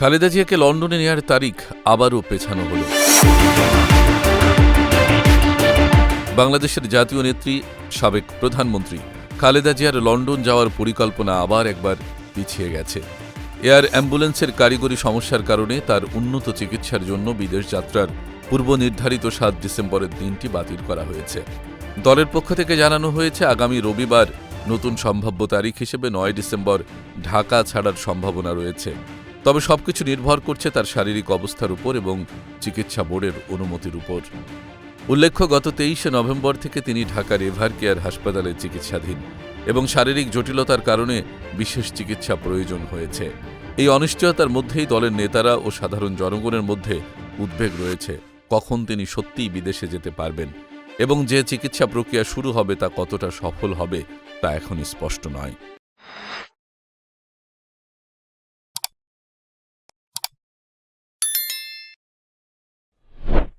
খালেদা জিয়াকে লন্ডনে নেয়ার তারিখ আবারও পেছানো হল। বাংলাদেশের জাতীয় নেত্রী, সাবেক প্রধানমন্ত্রী খালেদা জিয়ার লন্ডন যাওয়ার পরিকল্পনা আবার একবার পিছিয়ে গেছে। এয়ার অ্যাম্বুলেন্সের কারিগরি সমস্যার কারণে তার উন্নত চিকিৎসার জন্য বিদেশ যাত্রার পূর্ব নির্ধারিত ৭ ডিসেম্বরের দিনটি বাতিল করা হয়েছে। দলের পক্ষ থেকে জানানো হয়েছে, আগামী রবিবার নতুন সম্ভাব্য তারিখ হিসেবে ৯ ডিসেম্বর ঢাকা ছাড়ার সম্ভাবনা রয়েছে। তবে সবকিছু নির্ভর করছে তার শারীরিক অবস্থার উপর এবং চিকিৎসা বোর্ডের অনুমতির উপর। উল্লেখ্য, গত ২৩শে নভেম্বর থেকে তিনি ঢাকার এভার কেয়ার হাসপাতালে চিকিৎসাধীন এবং শারীরিক জটিলতার কারণে বিশেষ চিকিৎসা প্রয়োজন হয়েছে। এই অনিশ্চয়তার মধ্যেই দলের নেতারা ও সাধারণ জনগণের মধ্যে উদ্বেগ রয়েছে কখন তিনি সত্যিই বিদেশে যেতে পারবেন এবং যে চিকিৎসা প্রক্রিয়া শুরু হবে তা কতটা সফল হবে তা এখনই স্পষ্ট নয়।